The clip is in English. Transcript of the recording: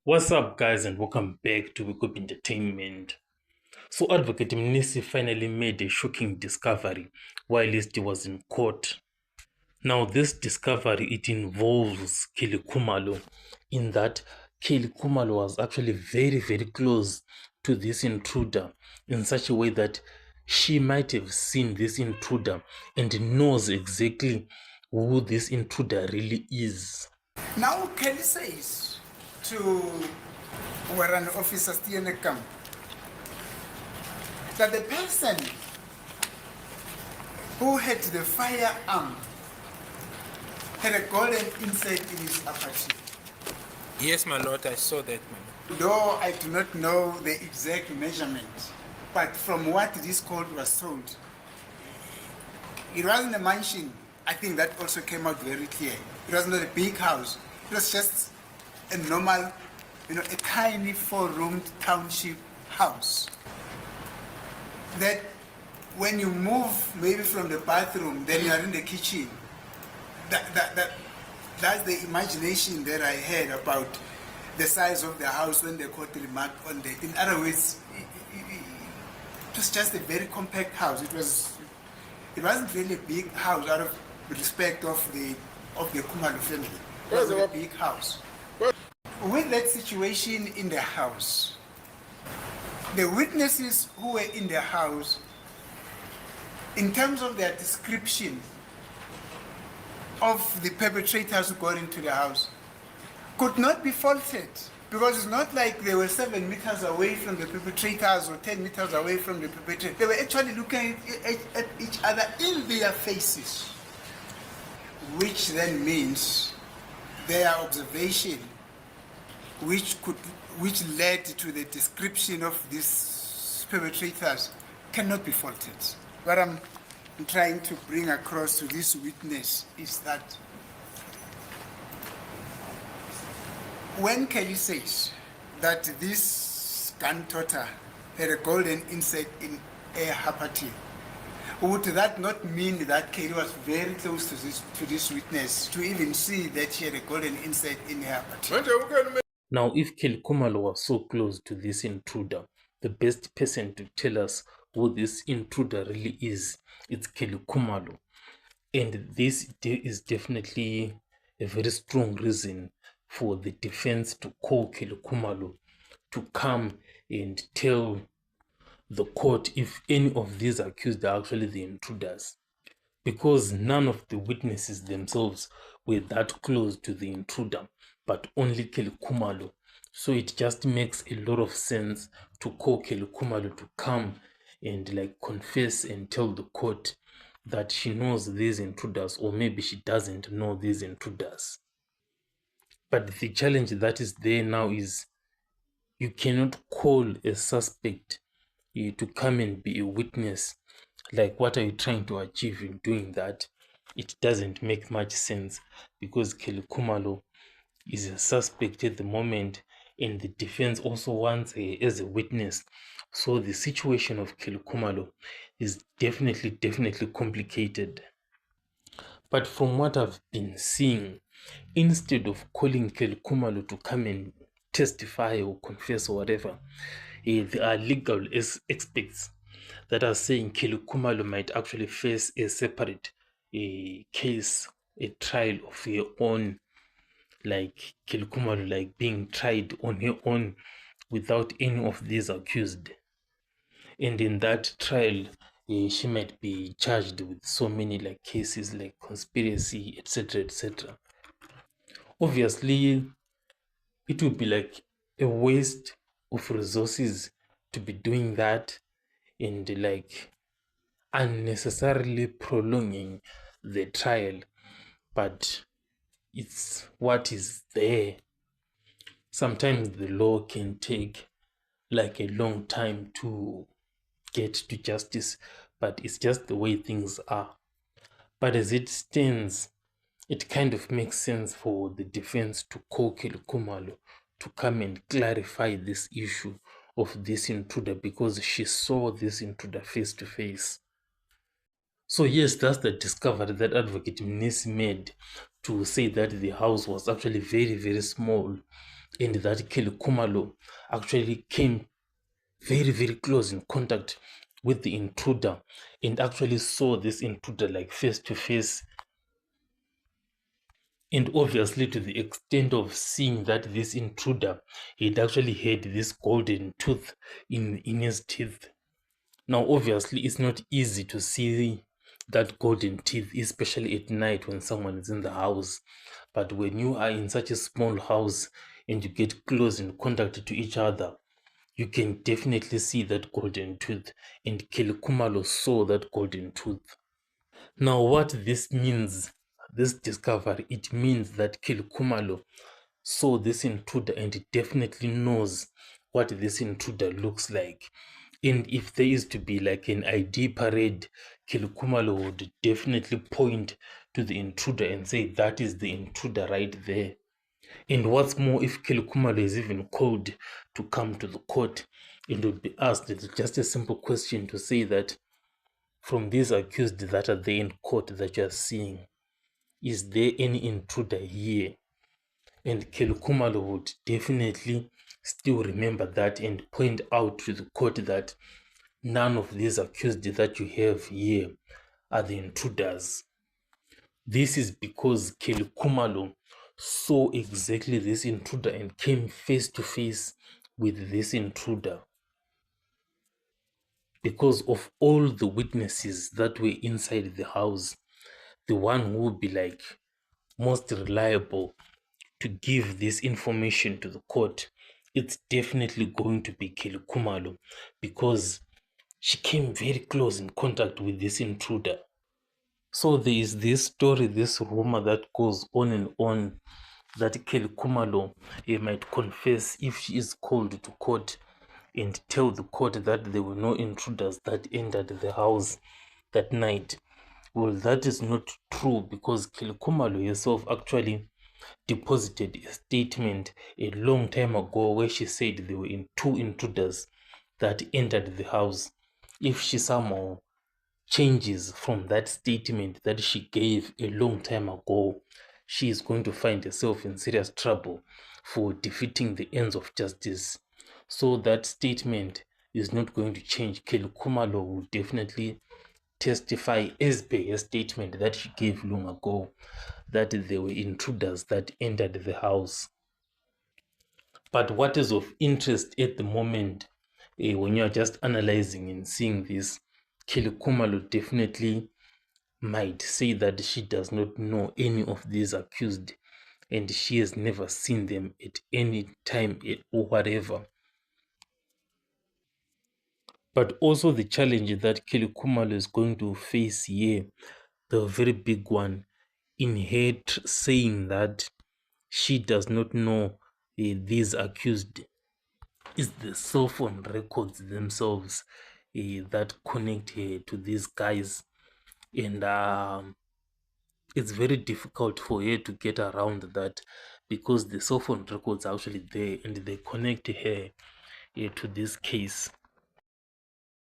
What's up, guys, and welcome back to Wake Up Entertainment. So, Advocate Mnisi finally made a shocking discovery while he was in court. Now, this discovery it involves Khumalo, in that Khumalo was actually very close to this intruder in such a way that she might have seen this intruder and knows exactly who this intruder really is. Now Kelly says to Warrant Officer Stienekam that the person who had the firearm had a golden insect in his apartment. Yes, my lord, I saw that, my lord. Though I do not know the exact measurement, but from what this court was told, it wasn't a mansion. I think that also came out very clear. It was not a big house. It was just a normal, a tiny 4-roomed township house. That when you move maybe from the bathroom, then you are in the kitchen. That's the imagination that I had about the size of the house when the court remarked on that. In other words, it was just a very compact house. It wasn't really a big house out of respect of the Khumalo family. It was a big house. With that situation in the house, the witnesses who were in the house, in terms of their description of the perpetrators who got into the house, could not be faulted, because it's not like they were 7 meters away from the perpetrators or 10 meters away from the perpetrators. They were actually looking at each other in their faces, which then means their observation, which led to the description of these perpetrators, cannot be faulted. What I'm trying to bring across to this witness is that when Kelly says that this guntotter had a golden insect in her party, would that not mean that Kelly was very close to this witness to even see that she had a golden insect in her party? Now, if Khumalo was so close to this intruder, the best person to tell us who this intruder really is, it's Khumalo. And this is definitely a very strong reason for the defense to call Khumalo to come and tell the court if any of these accused are actually the intruders, because none of the witnesses themselves were that close to the intruder, but only Khumalo. So it just makes a lot of sense to call Khumalo to come and confess and tell the court that she knows these intruders, or maybe she doesn't know these intruders. But the challenge that is there now is you cannot call a suspect to come and be a witness. Like, what are you trying to achieve in doing that? It doesn't make much sense, because Khumalo is a suspect at the moment, and the defense also wants her as a witness. So the situation of Khumalo is definitely complicated. But from what I've been seeing, instead of calling Khumalo to come and testify or confess or whatever, there are legal experts that are saying Khumalo might actually face a separate case, a trial of her own, like Khumalo being tried on her own without any of these accused. And in that trial, she might be charged with so many cases like conspiracy, etc. Obviously, it would be like a waste of resources to be doing that and unnecessarily prolonging the trial, but it's what is there. Sometimes the law can take a long time to get to justice, but it's just the way things are. But as it stands, it kind of makes sense for the defense to call Khumalo to come and clarify this issue of this intruder, because she saw this intruder face to face. So yes, that's the discovery that Advocate Mnisi made, to say that the house was actually very small, and that Kelly Khumalo actually came very, very close in contact with the intruder and actually saw this intruder like face to face. And obviously, to the extent of seeing that this intruder, he'd actually had this golden tooth in his teeth. Now, obviously, it's not easy to see that golden teeth, especially at night when someone is in the house. But when you are in such a small house and you get close in contact to each other, you can definitely see that golden tooth. And Kelly Khumalo saw that golden tooth. Now, what this means, this discovery, it means that Kelly Khumalo saw this intruder and he definitely knows what this intruder looks like. And if there is to be like an ID parade, Kelly Khumalo would definitely point to the intruder and say, that is the intruder right there. And what's more, if Kelly Khumalo is even called to come to the court and would be asked, it's just a simple question to say that from these accused that are there in court that you are seeing, is there any intruder here? And Kelly Khumalo would definitely still remember that and point out to the court that none of these accused that you have here are the intruders. This is because Kelly Khumalo saw exactly this intruder and came face to face with this intruder. Because of all the witnesses that were inside the house, the one who would be like most reliable to give this information to the court, it's definitely going to be Kelly Khumalo, because she came very close in contact with this intruder. So there is this story, this rumor that goes on and on that Kelly Khumalo might confess if she is called to court and tell the court that there were no intruders that entered the house that night. Well, that is not true, because Kelly Khumalo herself actually deposited a statement a long time ago where she said there were two intruders that entered the house. If she somehow changes from that statement that she gave a long time ago, she is going to find herself in serious trouble for defeating the ends of justice. So that statement is not going to change. Kelly Khumalo will definitely testify as per her statement that she gave long ago, that there were intruders that entered the house. But what is of interest at the moment, when you are just analyzing and seeing this, Kelly Khumalo definitely might say that she does not know any of these accused and she has never seen them at any time or whatever. But also the challenge that Kelly Khumalo is going to face here, the very big one, in her saying that she does not know these accused, is the cell phone records themselves that connect her to these guys. And it's very difficult for her to get around that, because the cell phone records are actually there and they connect her to this case.